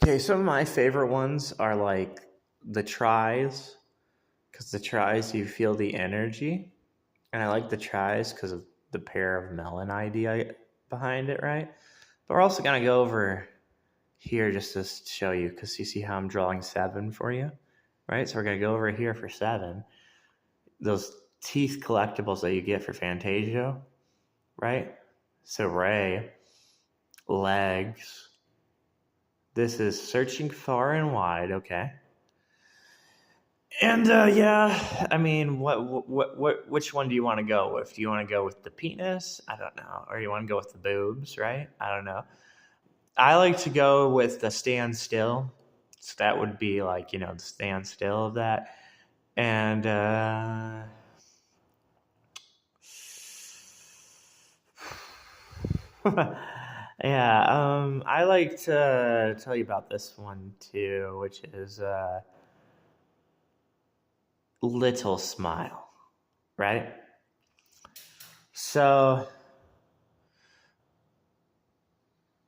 Okay, some of my favorite ones are like the tries, because the tries you feel the energy, and I like the tries because of the pair of melon idea behind it, right? But we're also gonna go over here just to show you, because you see how I'm drawing 7 for you, right? So we're gonna go over here for 7. Those teeth collectibles that you get for Fantasio, right? So Ray, legs. This is searching far and wide, okay? And yeah, I mean, which one do you want to go with? Do you want to go with the penis? I don't know. Or you want to go with the boobs, right? I don't know. I like to go with the standstill. So that would be like, the standstill of that. And yeah, I like to tell you about this one too, which is Little Smile, right? So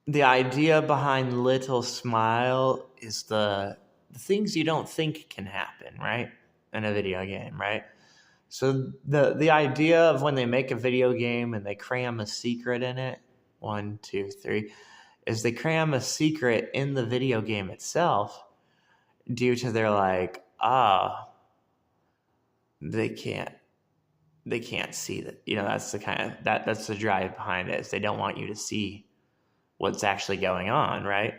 the idea behind Little Smile is the things you don't think can happen, right? In a video game, right? So the idea of when they make a video game and they cram a secret in it, 1, 2, 3, is they cram a secret in the video game itself due to their they can't see that. That's the kind of that's the drive behind it, is they don't want you to see what's actually going on, right?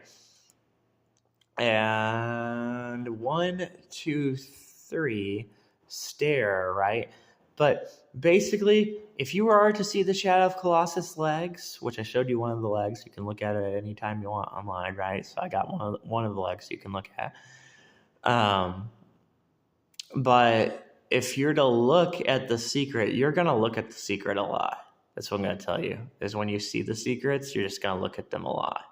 And 1, 2, 3, stare, right? But basically, if you were to see the Shadow of Colossus legs, which I showed you one of the legs, you can look at it anytime you want online, right? So I got one of the legs you can look at. But if you're to look at the secret, you're going to look at the secret a lot. That's what I'm going to tell you, is when you see the secrets, you're just going to look at them a lot.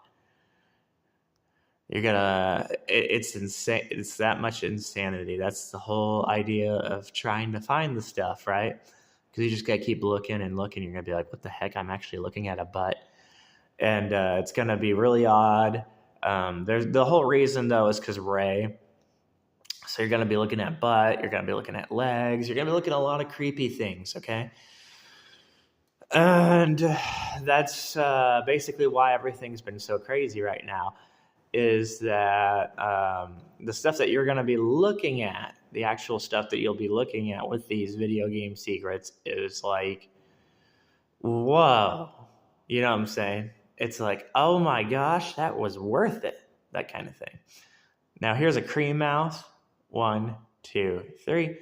It's insane. It's that much insanity. That's the whole idea of trying to find the stuff, right? Because you just got to keep looking and looking. You're going to be like, what the heck? I'm actually looking at a butt. And it's going to be really odd. There's the whole reason, though, is because Ray. So you're going to be looking at butt. You're going to be looking at legs. You're going to be looking at a lot of creepy things, okay? And that's basically why everything's been so crazy right now, is that the stuff that you're going to be looking at, the actual stuff that you'll be looking at with these video game secrets, is like, whoa. You know what I'm saying? It's like, oh my gosh, that was worth it. That kind of thing. Now here's a cream mouth. 1, 2, 3.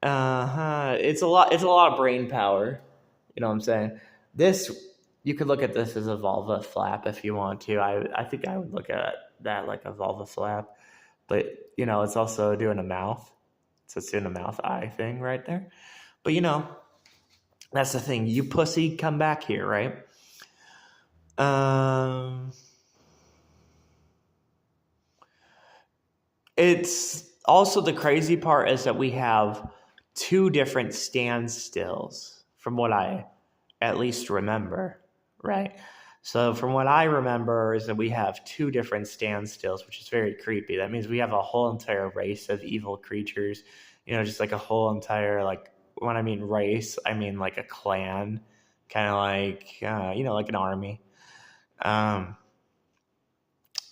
It's a lot of brain power. You know what I'm saying? You could look at this as a vulva flap if you want to. I think I would look at that like a vulva flap. But, it's also doing a mouth. So it's doing a mouth eye thing right there. But, that's the thing. You pussy, come back here, right? It's also, the crazy part is that we have 2 different standstills from what I at least remember, right? So from what I remember is that we have 2 different standstills, which is very creepy. That means we have a whole entire race of evil creatures, just like a whole entire, like, when I mean race, I mean like a clan, kind of like, like an army.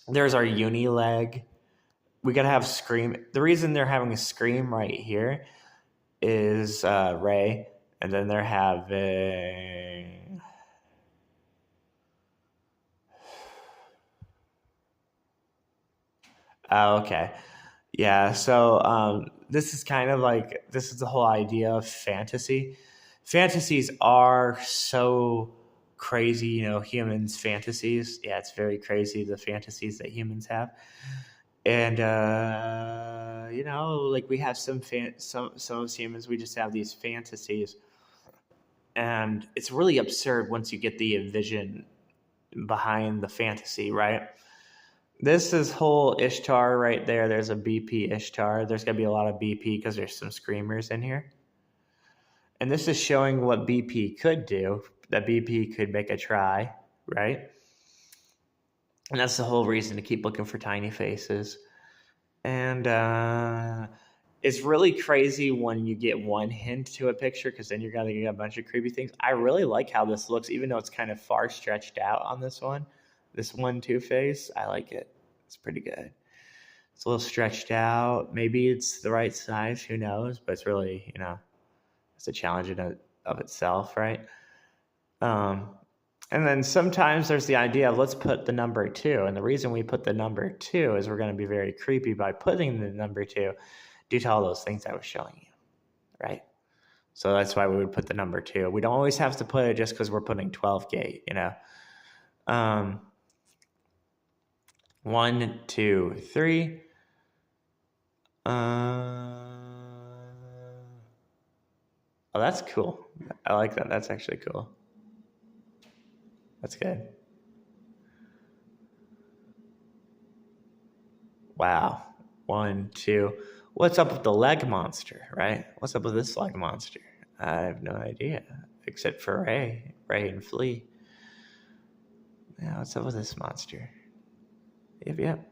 There's our uni leg. We got to have Scream. The reason they're having a Scream right here is Ray, and then they're having... Oh, okay. Yeah, so this is kind of like, this is the whole idea of fantasy. Fantasies are so crazy, humans' fantasies. Yeah, it's very crazy, the fantasies that humans have. And like we have some as humans, we just have these fantasies, and it's really absurd once you get the vision behind the fantasy, right? This is whole Ishtar right there. There's a BP Ishtar. There's gonna be a lot of BP because there's some screamers in here, and this is showing what BP could do. That BP could make a try, right? And that's the whole reason to keep looking for tiny faces. And it's really crazy when you get one hint to a picture, because then you're going to get a bunch of creepy things. I really like how this looks, even though it's kind of far stretched out on this one. This 1-2 face, I like it. It's pretty good. It's a little stretched out. Maybe it's the right size. Who knows? But it's really, it's a challenge of itself, right? And then sometimes there's the idea of let's put the number 2. And the reason we put the number 2 is we're going to be very creepy by putting the number 2 due to all those things I was showing you, right? So that's why we would put the number 2. We don't always have to put it just because we're putting 12 gate, 1, 2, 3. Oh, that's cool. I like that. That's actually cool. That's good. Wow. 1, 2. What's up with the leg monster, right? What's up with this leg monster? I have no idea, except for Ray and Flea. Yeah, what's up with this monster? Yep.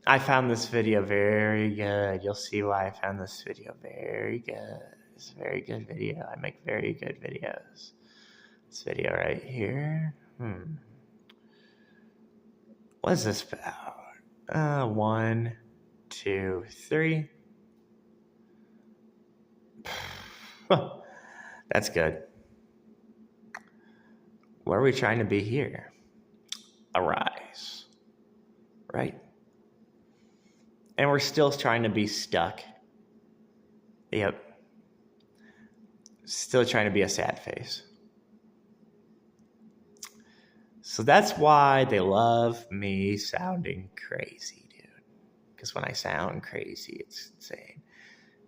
I found this video very good. You'll see why I found this video very good. It's a very good video. I make very good videos. This video right here. What is this about? 1, 2, 3. That's good. What are we trying to be here? Arise. Right? And we're still trying to be stuck. Yep. Still trying to be a sad face. So that's why they love me sounding crazy, dude. Because when I sound crazy, it's insane.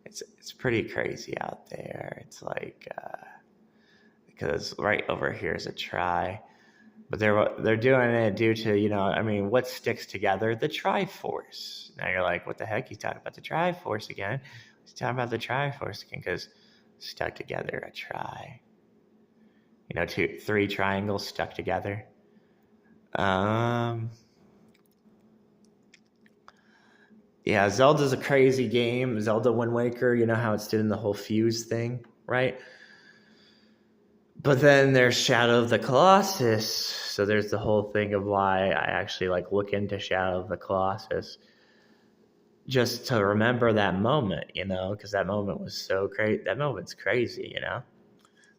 It's pretty crazy out there. It's like, because right over here is a tRi. But they're doing it due to, what sticks together? The Triforce. Now you're like, what the heck? He's talking about the Triforce again. He's talking about the Triforce again because stuck together, a tRi. 3 triangles stuck together. Yeah, Zelda's a crazy game. Zelda Wind Waker, you know how it's doing the whole fuse thing, right? But then there's Shadow of the Colossus. So there's the whole thing of why I actually look into Shadow of the Colossus. Just to remember that moment, because that moment was so great. That moment's crazy,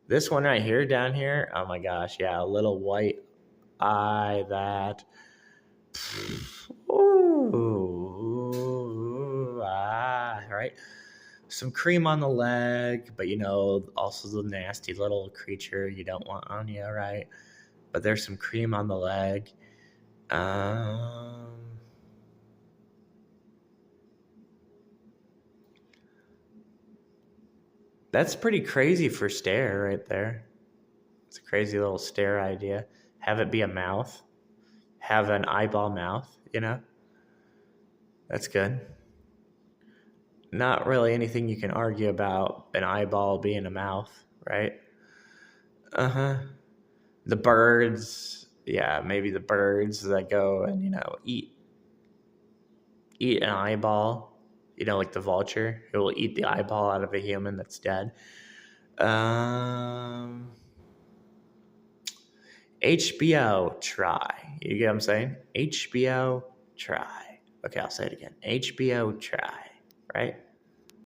This one right here, down here, oh my gosh, yeah, a little white eye, that. Ooh, right? Some cream on the leg, but also the nasty little creature you don't want on you, right? But there's some cream on the leg. That's pretty crazy for stare right there. It's a crazy little stare idea. Have it be a mouth. Have an eyeball mouth, That's good. Not really anything you can argue about an eyeball being a mouth, right? The birds, yeah, maybe the birds that go and, eat an eyeball, like the vulture who will eat the eyeball out of a human that's dead. HBO tRi. You get what I'm saying? HBO tRi. Okay, I'll say it again. HBO tRi, right?